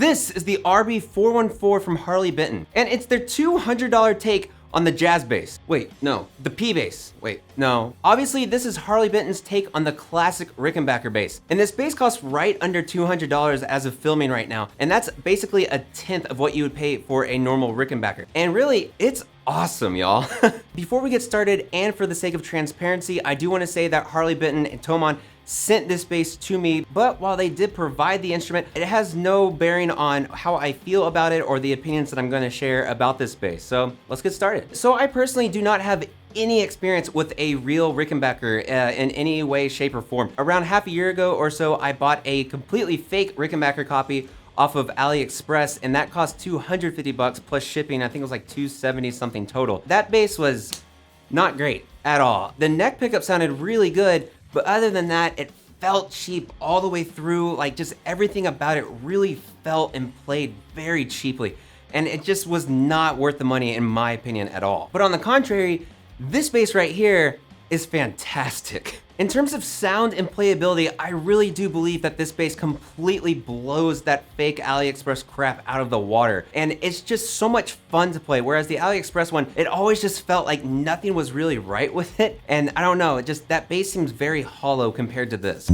This is the RB-414 from Harley Benton, and it's their $200 take on the jazz bass. Wait, no, the P bass. Wait, no. Obviously, this is Harley Benton's take on the classic Rickenbacker bass. And this bass costs right under $200 as of filming right now. And that's basically a tenth of what you would pay for a normal Rickenbacker. And really, it's awesome, y'all. Before we get started, and for the sake of transparency, I do want to say that Harley Benton and Thomann sent this bass to me, but while they did provide the instrument, it has no bearing on how I feel about it or the opinions that I'm going to share about this bass. So let's get started. So I personally do not have any experience with a real Rickenbacker in any way, shape, or form. Around half a year ago or so, I bought a completely fake Rickenbacker copy off of AliExpress, and that cost $250 plus shipping. I think it was like $270 something total. That bass was not great at all. The neck pickup sounded really good, but other than that, it felt cheap all the way through. Like, just everything about it really felt and played very cheaply. And it just was not worth the money in my opinion at all. But on the contrary, this bass right here is fantastic. In terms of sound and playability, I really do believe that this bass completely blows that fake AliExpress crap out of the water. And it's just so much fun to play. Whereas the AliExpress one, it always just felt like nothing was really right with it. And I don't know, it just, that bass seems very hollow compared to this.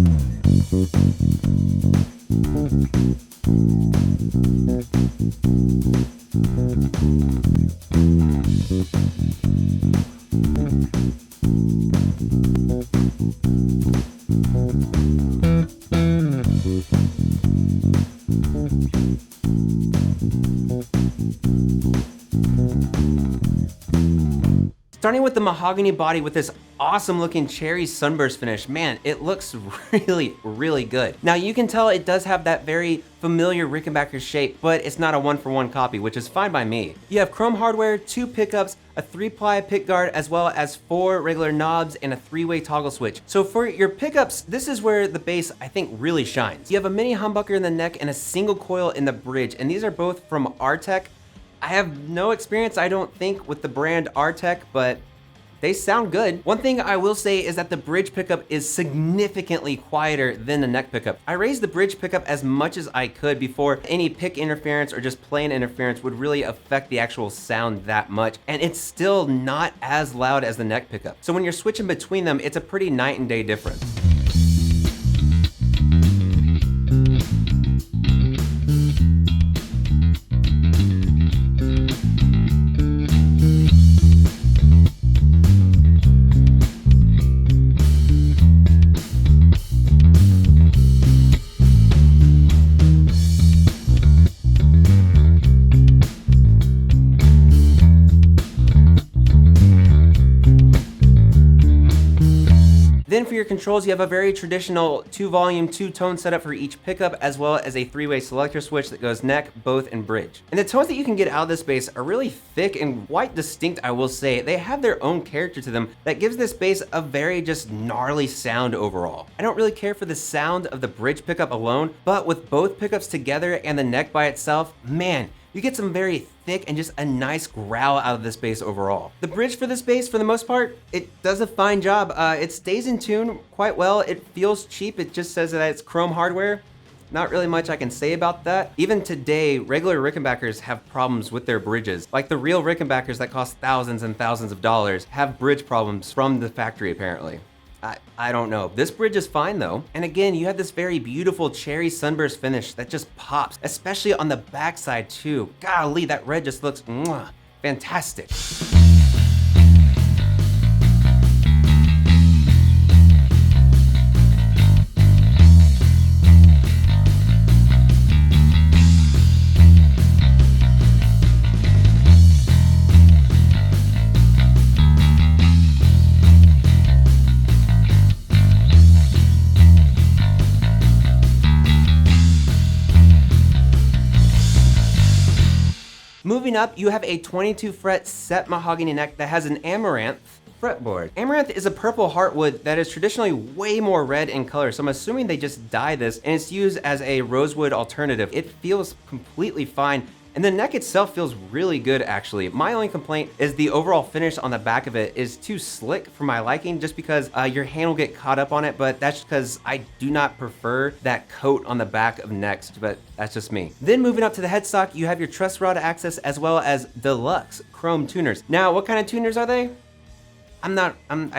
Starting with the mahogany body with this awesome looking cherry sunburst finish, man, it looks really, really good. Now you can tell it does have that very familiar Rickenbacker shape, but it's not a 1-for-1 copy, which is fine by me. You have chrome hardware, 2 pickups, a 3-ply pick guard, as well as 4 regular knobs and a 3-way toggle switch. So for your pickups, this is where the bass, I think, really shines. You have a mini humbucker in the neck and a single coil in the bridge, and these are both from R-Tech. I have no experience, I don't think, with the brand R-Tech, but they sound good. One thing I will say is that the bridge pickup is significantly quieter than the neck pickup. I raised the bridge pickup as much as I could before any pick interference or just plain interference would really affect the actual sound that much, and it's still not as loud as the neck pickup. So when you're switching between them, it's a pretty night and day difference. Then for your controls, you have a very traditional 2-volume, 2-tone setup for each pickup, as well as a 3-way selector switch that goes neck, both, and bridge. And the tones that you can get out of this bass are really thick and quite distinct, I will say. They have their own character to them that gives this bass a very just gnarly sound overall. I don't really care for the sound of the bridge pickup alone, but with both pickups together and the neck by itself, man, you get some very thick and just a nice growl out of this bass overall. The bridge for this bass, for the most part, it does a fine job. It stays in tune quite well. It feels cheap. It just says that it's chrome hardware. Not really much I can say about that. Even today, regular Rickenbackers have problems with their bridges. Like the real Rickenbackers that cost thousands and thousands of dollars have bridge problems from the factory apparently. I don't know. This bridge is fine though. And again, you have this very beautiful cherry sunburst finish that just pops, especially on the backside too. Golly, that red just looks fantastic. Moving up, you have a 22 fret set mahogany neck that has an amaranth fretboard. Amaranth is a purple heartwood that is traditionally way more red in color, so I'm assuming they just dye this and it's used as a rosewood alternative. It feels completely fine And the neck itself feels really good actually. My only complaint is the overall finish on the back of it is too slick for my liking, just because your hand will get caught up on it, but that's because I do not prefer that coat on the back of necks, but that's just me. Then moving up to the headstock, you have your truss rod access as well as deluxe chrome tuners. Now, what kind of tuners are they? I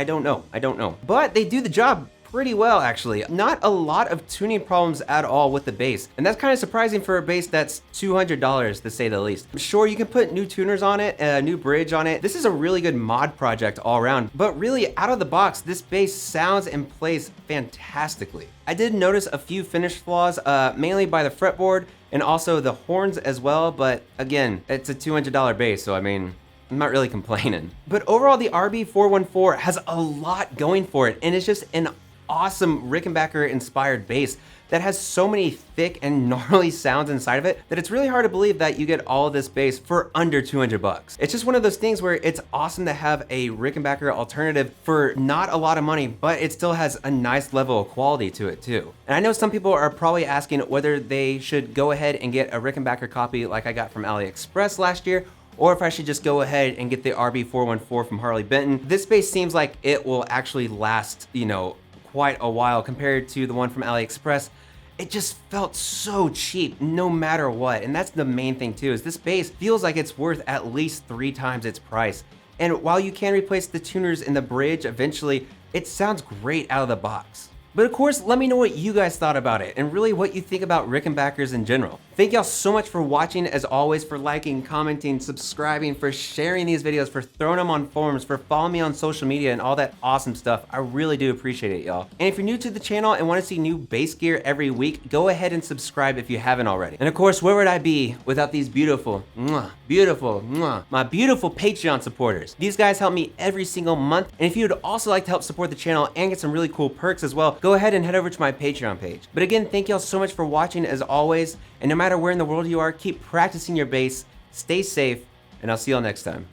don't know. But they do the job pretty well actually. Not a lot of tuning problems at all with the bass. And that's kind of surprising for a bass that's $200 to say the least. Sure, you can put new tuners on it, a new bridge on it. This is a really good mod project all around, but really out of the box, this bass sounds and plays fantastically. I did notice a few finish flaws, mainly by the fretboard and also the horns as well, but again, it's a $200 bass, so I mean, I'm not really complaining. But overall, the RB-414 has a lot going for it, and it's just an awesome Rickenbacker inspired bass that has so many thick and gnarly sounds inside of it that it's really hard to believe that you get all of this bass for under 200 bucks. It's just one of those things where it's awesome to have a Rickenbacker alternative for not a lot of money, but it still has a nice level of quality to it too. And I know some people are probably asking whether they should go ahead and get a Rickenbacker copy like I got from AliExpress last year, or if I should just go ahead and get the RB-414 from Harley Benton. This bass seems like it will actually last, you know, quite a while compared to the one from AliExpress. It just felt so cheap no matter what. And that's the main thing too, is this bass feels like it's worth at least 3 times its price. And while you can replace the tuners in the bridge eventually, it sounds great out of the box. But of course, let me know what you guys thought about it and really what you think about Rickenbackers in general. Thank y'all so much for watching, as always, for liking, commenting, subscribing, for sharing these videos, for throwing them on forums, for following me on social media and all that awesome stuff. I really do appreciate it, y'all. And if you're new to the channel and want to see new bass gear every week, go ahead and subscribe if you haven't already. And of course, where would I be without these beautiful my beautiful Patreon supporters? These guys help me every single month. And if you would also like to help support the channel and get some really cool perks as well, go ahead and head over to my Patreon page. But again, thank y'all so much for watching as always. And no matter where in the world you are, keep practicing your bass, stay safe, and I'll see y'all next time.